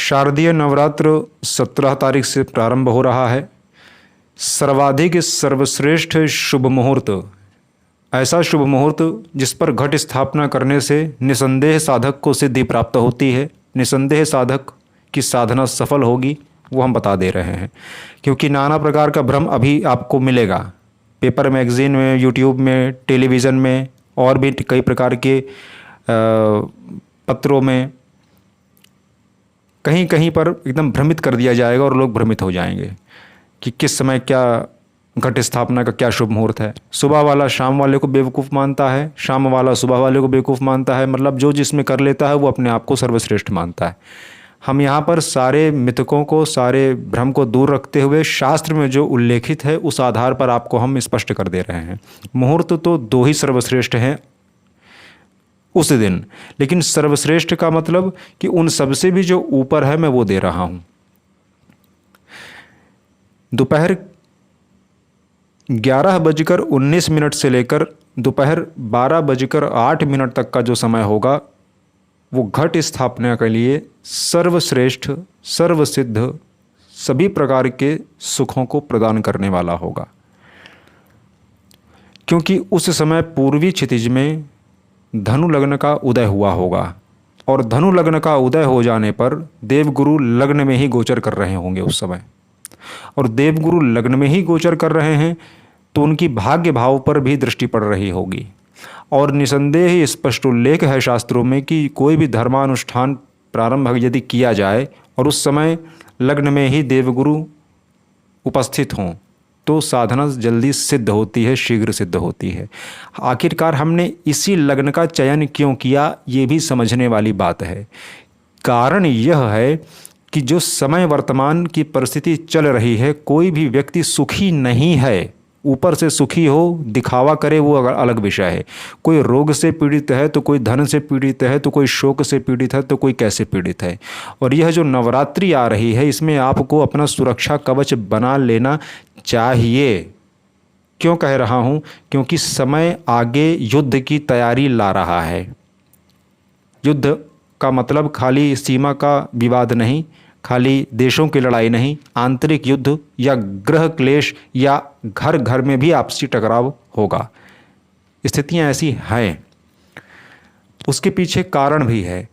शारदीय नवरात्र 17 तारीख से प्रारंभ हो रहा है। सर्वाधिक सर्वश्रेष्ठ शुभ मुहूर्त, ऐसा शुभ मुहूर्त जिस पर घट स्थापना करने से निसंदेह साधक को सिद्धि प्राप्त होती है, निसंदेह साधक की साधना सफल होगी, वो हम बता दे रहे हैं। क्योंकि नाना प्रकार का भ्रम अभी आपको मिलेगा, पेपर, मैगजीन में, यूट्यूब में, टेलीविज़न में और भी कई प्रकार के पत्रों में कहीं कहीं पर एकदम भ्रमित कर दिया जाएगा और लोग भ्रमित हो जाएंगे कि किस समय क्या घट स्थापना का क्या शुभ मुहूर्त है। सुबह वाला शाम वाले को बेवकूफ़ मानता है, शाम वाला सुबह वाले को बेवकूफ़ मानता है, मतलब जो जिसमें कर लेता है वो अपने आप को सर्वश्रेष्ठ मानता है। हम यहाँ पर सारे मिथकों को, सारे भ्रम को दूर रखते हुए शास्त्र में जो उल्लेखित है उस आधार पर आपको हम स्पष्ट कर दे रहे हैं। मुहूर्त तो दो ही सर्वश्रेष्ठ हैं उस दिन, लेकिन सर्वश्रेष्ठ का मतलब कि उन सबसे भी जो ऊपर है मैं वो दे रहा हूँ। दोपहर 11:19 से लेकर दोपहर 12:08 तक का जो समय होगा वो घट स्थापना के लिए सर्वश्रेष्ठ, सर्वसिद्ध, सभी प्रकार के सुखों को प्रदान करने वाला होगा। क्योंकि उस समय पूर्वी क्षितिज में धनु लग्न का उदय हुआ होगा और धनु लग्न का उदय हो जाने पर देवगुरु लग्न में ही गोचर कर रहे होंगे उस समय, और देवगुरु लग्न में ही गोचर कर रहे हैं तो उनकी भाग्य भाव पर भी दृष्टि पड़ रही होगी। और निसंदेह स्पष्ट उल्लेख है शास्त्रों में कि कोई भी धर्मानुष्ठान प्रारंभ यदि किया जाए और उस समय लग्न में ही देवगुरु उपस्थित हों तो साधना जल्दी सिद्ध होती है, शीघ्र सिद्ध होती है। आखिरकार हमने इसी लग्न का चयन क्यों किया, ये भी समझने वाली बात है। कारण यह है कि जो समय वर्तमान की परिस्थिति चल रही है, कोई भी व्यक्ति सुखी नहीं है। ऊपर से सुखी हो, दिखावा करे, वो अलग विषय है। कोई रोग से पीड़ित है तो कोई धन से पीड़ित है तो कोई शोक से पीड़ित है तो कोई कैसे पीड़ित है। और यह जो नवरात्रि आ रही है इसमें आपको अपना सुरक्षा कवच बना लेना चाहिए। क्यों कह रहा हूँ? क्योंकि समय आगे युद्ध की तैयारी ला रहा है। युद्ध का मतलब खाली सीमा का विवाद नहीं, खाली देशों की लड़ाई नहीं, आंतरिक युद्ध या गृह क्लेश या घर घर में भी आपसी टकराव होगा। स्थितियां ऐसी हैं। उसके पीछे कारण भी है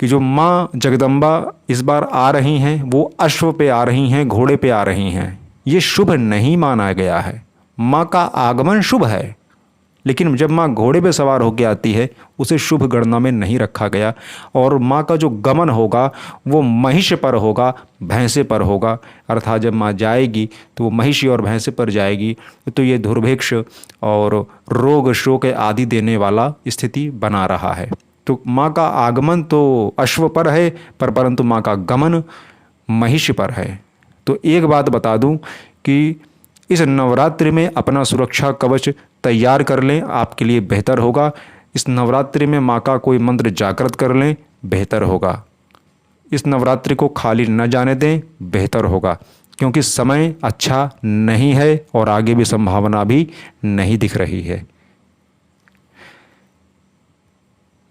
कि जो माँ जगदम्बा इस बार आ रही हैं वो अश्व पे आ रही हैं, घोड़े पे आ रही हैं। ये शुभ नहीं माना गया है। माँ का आगमन शुभ है, लेकिन जब माँ घोड़े पे सवार होकर आती है उसे शुभ गणना में नहीं रखा गया। और माँ का जो गमन होगा वो महिष पर होगा, भैंसे पर होगा। अर्थात जब माँ जाएगी तो वो महिषी और भैंसे पर जाएगी, तो ये दुर्भिक्ष और रोग शोक आदि देने वाला स्थिति बना रहा है। तो माँ का आगमन तो अश्व पर है, परंतु माँ का गमन महिष पर है। तो एक बात बता दूं कि इस नवरात्रि में अपना सुरक्षा कवच तैयार कर लें, आपके लिए बेहतर होगा। इस नवरात्रि में माँ का कोई मंत्र जागृत कर लें, बेहतर होगा। इस नवरात्रि को खाली न जाने दें, बेहतर होगा। क्योंकि समय अच्छा नहीं है और आगे भी संभावना भी नहीं दिख रही है।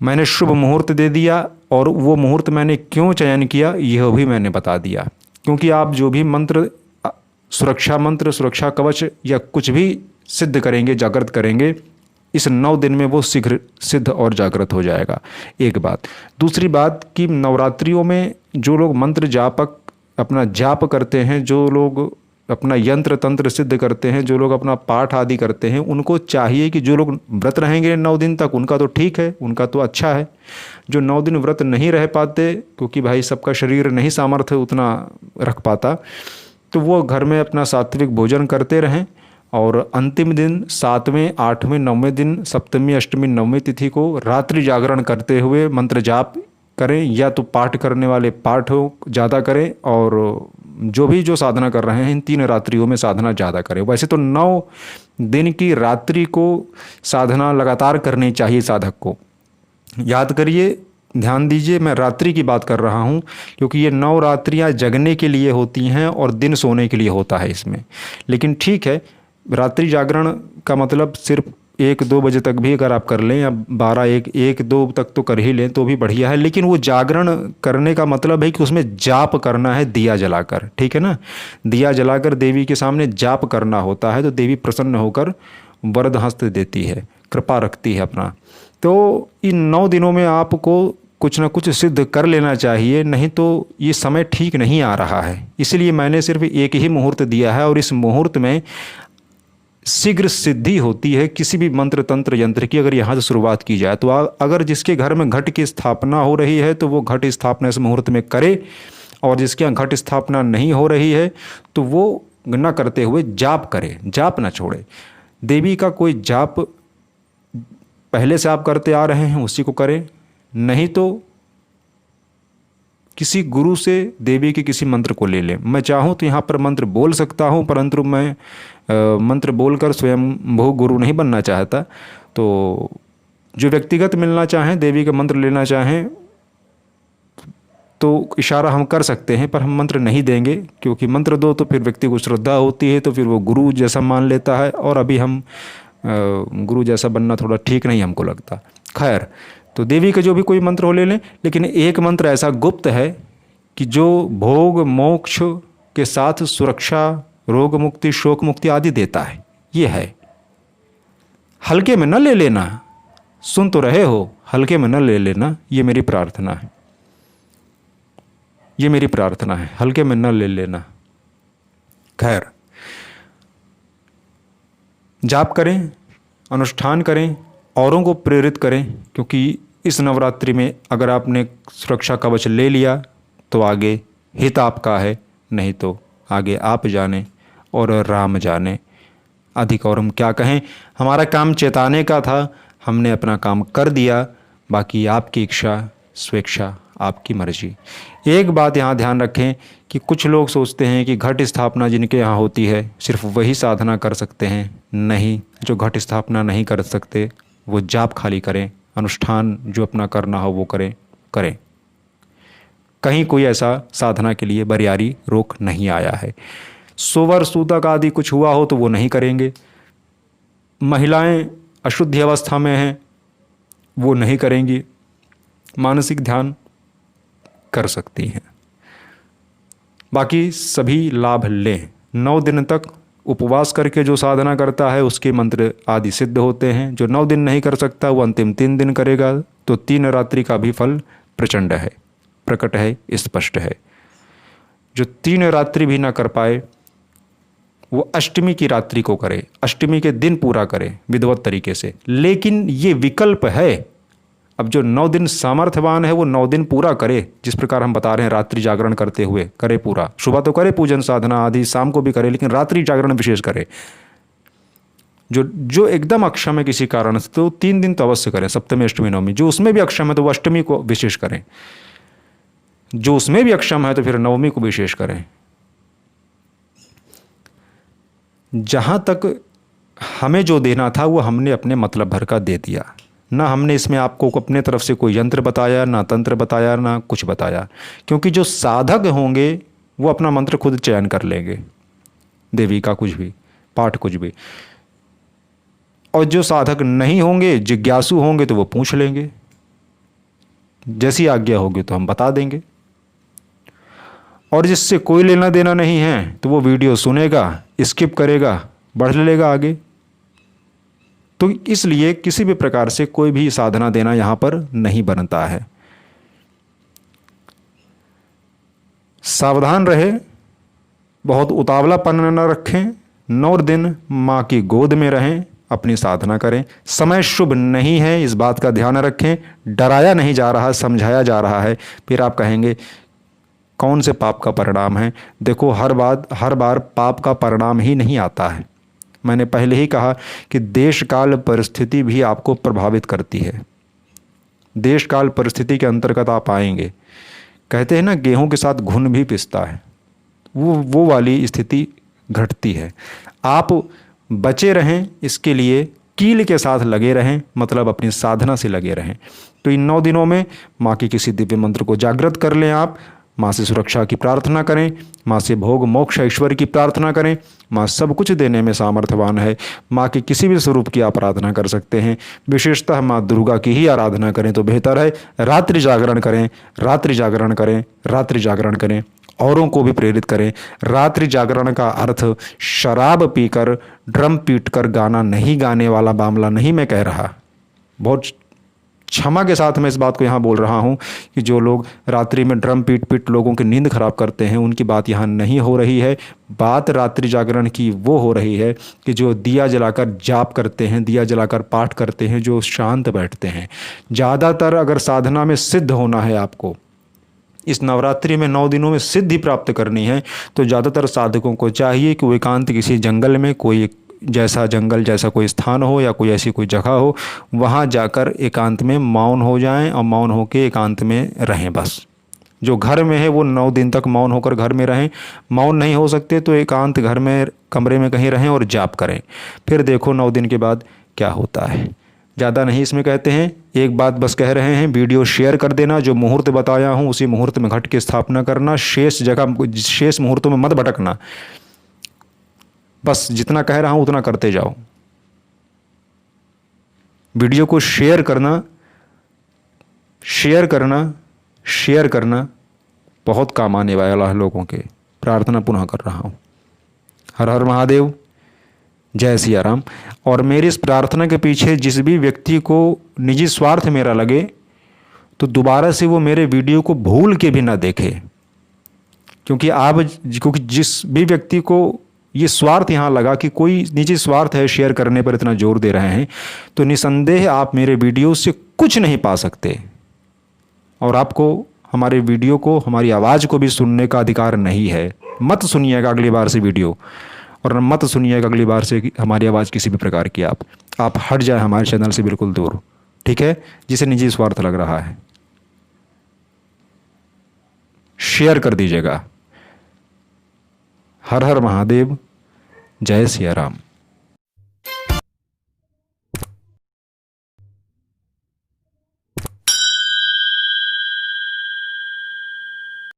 मैंने शुभ मुहूर्त दे दिया और वो मुहूर्त मैंने क्यों चयन किया यह भी मैंने बता दिया। क्योंकि आप जो भी मंत्र, सुरक्षा कवच या कुछ भी सिद्ध करेंगे, जागृत करेंगे, इस 9 दिन में वो शीघ्र सिद्ध और जागृत हो जाएगा। एक बात। दूसरी बात कि नवरात्रियों में जो लोग मंत्र जापक अपना जाप करते हैं, जो लोग अपना यंत्र तंत्र सिद्ध करते हैं, जो लोग अपना पाठ आदि करते हैं, उनको चाहिए कि जो लोग व्रत रहेंगे 9 दिन तक उनका तो ठीक है, उनका तो अच्छा है। जो 9 दिन व्रत नहीं रह पाते, क्योंकि भाई सबका शरीर नहीं सामर्थ्य उतना रख पाता, तो वो घर में अपना सात्विक भोजन करते रहें और अंतिम दिन 7वें, 8वें, 9वें दिन, सप्तमी, अष्टमी, 9वीं तिथि को रात्रि जागरण करते हुए मंत्र जाप करें, या तो पाठ करने वाले पाठ ज़्यादा करें, और जो भी जो साधना कर रहे हैं इन 3 रात्रियों में साधना ज़्यादा करें। वैसे तो 9 दिन की रात्रि को साधना लगातार करनी चाहिए साधक को। याद करिए, ध्यान दीजिए, मैं रात्रि की बात कर रहा हूँ, क्योंकि ये 9 रात्रियाँ जगने के लिए होती हैं और दिन सोने के लिए होता है इसमें। लेकिन ठीक है, रात्रि जागरण का मतलब सिर्फ 1-2 बजे तक भी अगर आप कर लें, या 12-1-1-2 तक तो कर ही लें तो भी बढ़िया है। लेकिन वो जागरण करने का मतलब है कि उसमें जाप करना है दिया जलाकर, ठीक है ना। दिया जलाकर देवी के सामने जाप करना होता है, तो देवी प्रसन्न होकर वरद हस्त देती है, कृपा रखती है अपना। तो इन 9 दिनों में आपको कुछ ना कुछ सिद्ध कर लेना चाहिए, नहीं तो ये समय ठीक नहीं आ रहा है। इसलिए मैंने सिर्फ एक ही मुहूर्त दिया है, और इस मुहूर्त में शीघ्र सिद्धि होती है किसी भी मंत्र तंत्र यंत्र की, अगर यहाँ से शुरुआत की जाए तो। अगर जिसके घर में घट की स्थापना हो रही है तो वो घट स्थापना इस मुहूर्त में करे, और जिसके यहाँ घट स्थापना नहीं हो रही है तो वो न करते हुए जाप करे, जाप ना छोड़े। देवी का कोई जाप पहले से आप करते आ रहे हैं उसी को करें, नहीं तो किसी गुरु से देवी के किसी मंत्र को ले लें। मैं चाहूँ तो यहाँ पर मंत्र बोल सकता हूँ, परंतु मैं मंत्र बोलकर स्वयं भू गुरु नहीं बनना चाहता। तो जो व्यक्तिगत मिलना चाहें, देवी का मंत्र लेना चाहें, तो इशारा हम कर सकते हैं, पर हम मंत्र नहीं देंगे, क्योंकि मंत्र दो तो फिर व्यक्ति को श्रद्धा होती है, तो फिर वो गुरु जैसा मान लेता है, और अभी हम गुरु जैसा बनना थोड़ा ठीक नहीं हमको लगता। खैर, तो देवी का जो भी कोई मंत्र हो ले लें, लेकिन एक मंत्र ऐसा गुप्त है कि जो भोग मोक्ष के साथ सुरक्षा, रोग मुक्ति, शोक मुक्ति आदि देता है। ये है, हल्के में न ले लेना। सुन तो रहे हो, हल्के में न ले लेना, ये मेरी प्रार्थना है, ये मेरी प्रार्थना है, हल्के में न ले लेना। खैर, जाप करें, अनुष्ठान करें, औरों को प्रेरित करें, क्योंकि इस नवरात्रि में अगर आपने सुरक्षा कवच ले लिया तो आगे हित आपका है, नहीं तो आगे आप जाने और राम जाने। अधिक और हम क्या कहें, हमारा काम चेताने का था, हमने अपना काम कर दिया, बाकी आपकी इच्छा स्वेच्छा आपकी मर्जी। एक बात यहाँ ध्यान रखें कि कुछ लोग सोचते हैं कि घट स्थापना जिनके यहाँ होती है सिर्फ वही साधना कर सकते हैं। नहीं, जो घट स्थापना नहीं कर सकते वो जाप खाली करें, अनुष्ठान जो अपना करना हो वो करें। कहीं कोई ऐसा साधना के लिए बरियारी रोक नहीं आया है। सोवर सूतक आदि कुछ हुआ हो तो वो नहीं करेंगे। महिलाएं अशुद्ध अवस्था में हैं, वो नहीं करेंगी। मानसिक ध्यान कर सकती हैं, बाकी सभी लाभ लें। 9 दिन तक उपवास करके जो साधना करता है उसके मंत्र आदि सिद्ध होते हैं। जो 9 दिन नहीं कर सकता वो अंतिम 3 दिन करेगा, तो 3 रात्रि का भी फल प्रचंड है, प्रकट है, स्पष्ट है। जो 3 रात्रि भी ना कर पाए वो अष्टमी की रात्रि को करे, अष्टमी के दिन पूरा करे विधिवत तरीके से। लेकिन ये विकल्प है, अब जो 9 दिन सामर्थ्यवान है वो 9 दिन पूरा करे, जिस प्रकार हम बता रहे हैं रात्रि जागरण करते हुए करे पूरा। सुबह तो करे पूजन साधना आदि, शाम को भी करे, लेकिन रात्रि जागरण विशेष करे। जो एकदम अक्षम है किसी कारण से तो 3 दिन तो अवश्य करें, सप्तमी अष्टमी नवमी। जो उसमें भी अक्षम है तो वो अष्टमी को विशेष करें, जो उसमें भी अक्षम है तो फिर नवमी को विशेष करें। जहाँ तक हमें जो देना था वो हमने अपने मतलब भर का दे दिया। ना हमने इसमें आपको अपने तरफ से कोई यंत्र बताया, ना तंत्र बताया, ना कुछ बताया, क्योंकि जो साधक होंगे वो अपना मंत्र खुद चयन कर लेंगे, देवी का कुछ भी पाठ कुछ भी। और जो साधक नहीं होंगे, जिज्ञासु होंगे, तो वो पूछ लेंगे, जैसी आज्ञा होगी तो हम बता देंगे। और जिससे कोई लेना देना नहीं है तो वो वीडियो सुनेगा, स्किप करेगा, बढ़ लेगा आगे। तो इसलिए किसी भी प्रकार से कोई भी साधना देना यहाँ पर नहीं बनता है। सावधान रहे, बहुत उतावलापन न रखें। 9 दिन माँ की गोद में रहें, अपनी साधना करें। समय शुभ नहीं है, इस बात का ध्यान रखें। डराया नहीं जा रहा, समझाया जा रहा है। फिर आप कहेंगे कौन से पाप का परिणाम है। देखो, हर बार पाप का परिणाम ही नहीं आता है। मैंने पहले ही कहा कि देश काल परिस्थिति भी आपको प्रभावित करती है। देश काल परिस्थिति के अंतर्गत आप आएंगे। कहते हैं ना, गेहूं के साथ घुन भी पिसता है, वो वाली स्थिति घटती है। आप बचे रहें, इसके लिए कील के साथ लगे रहें, मतलब अपनी साधना से लगे रहें। तो इन 9 दिनों में माँ के किसी दिव्य मंत्र को जागृत कर लें आप, माँ से सुरक्षा की प्रार्थना करें, माँ से भोग मोक्ष ऐश्वर्य की प्रार्थना करें। माँ सब कुछ देने में सामर्थ्यवान है। माँ के किसी भी स्वरूप की आप आराधना कर सकते हैं। विशेषतः माँ दुर्गा की ही आराधना करें तो बेहतर है। रात्रि जागरण करें, रात्रि जागरण करें, रात्रि जागरण करें, औरों को भी प्रेरित करें। रात्रि जागरण का अर्थ शराब पीकर ड्रम पीटकर गाना नहीं, गाने वाला मामला नहीं मैं कह रहा। बहुत क्षमा के साथ मैं इस बात को यहाँ बोल रहा हूँ कि जो लोग रात्रि में ड्रम पीट पीट लोगों की नींद खराब करते हैं, उनकी बात यहाँ नहीं हो रही है। बात रात्रि जागरण की वो हो रही है कि जो दिया जलाकर जाप करते हैं, दिया जलाकर पाठ करते हैं, जो शांत बैठते हैं। ज़्यादातर अगर साधना में सिद्ध होना है आपको, इस नवरात्रि में 9 दिनों में सिद्धि प्राप्त करनी है, तो ज़्यादातर साधकों को चाहिए कि वो एकांत किसी जंगल में, कोई जैसा जंगल जैसा कोई स्थान हो या कोई ऐसी कोई जगह हो, वहाँ जाकर एकांत में मौन हो जाएं और मौन होकर एकांत में रहें। बस जो घर में है वो 9 दिन तक मौन होकर घर में रहें। मौन नहीं हो सकते तो एकांत घर में कमरे में कहीं रहें और जाप करें। फिर देखो 9 दिन के बाद क्या होता है। ज़्यादा नहीं इसमें कहते हैं, एक बात बस कह रहे हैं, वीडियो शेयर कर देना। जो मुहूर्त बताया हूँ उसी मुहूर्त में घट की स्थापना करना। शेष मुहूर्तों में मत भटकना। बस जितना कह रहा हूँ उतना करते जाओ। वीडियो को शेयर करना, शेयर करना, शेयर करना बहुत काम आने वाला है लोगों के। प्रार्थना पुनः कर रहा हूँ। हर हर महादेव, जय सिया राम। और मेरी इस प्रार्थना के पीछे जिस भी व्यक्ति को निजी स्वार्थ मेरा लगे तो दोबारा से वो मेरे वीडियो को भूल के भी ना देखे। क्योंकि जिस भी व्यक्ति को ये स्वार्थ यहाँ लगा कि कोई निजी स्वार्थ है, शेयर करने पर इतना जोर दे रहे हैं, तो निसंदेह आप मेरे वीडियो से कुछ नहीं पा सकते। और आपको हमारे वीडियो को, हमारी आवाज़ को भी सुनने का अधिकार नहीं है। मत सुनिएगा अगली बार से वीडियो, और मत सुनिएगा अगली बार से हमारी आवाज़ किसी भी प्रकार की। आप हट जाए हमारे चैनल से बिल्कुल दूर, ठीक है, जिसे निजी स्वार्थ लग रहा है। शेयर कर दीजिएगा। हर हर महादेव, जय सिया राम।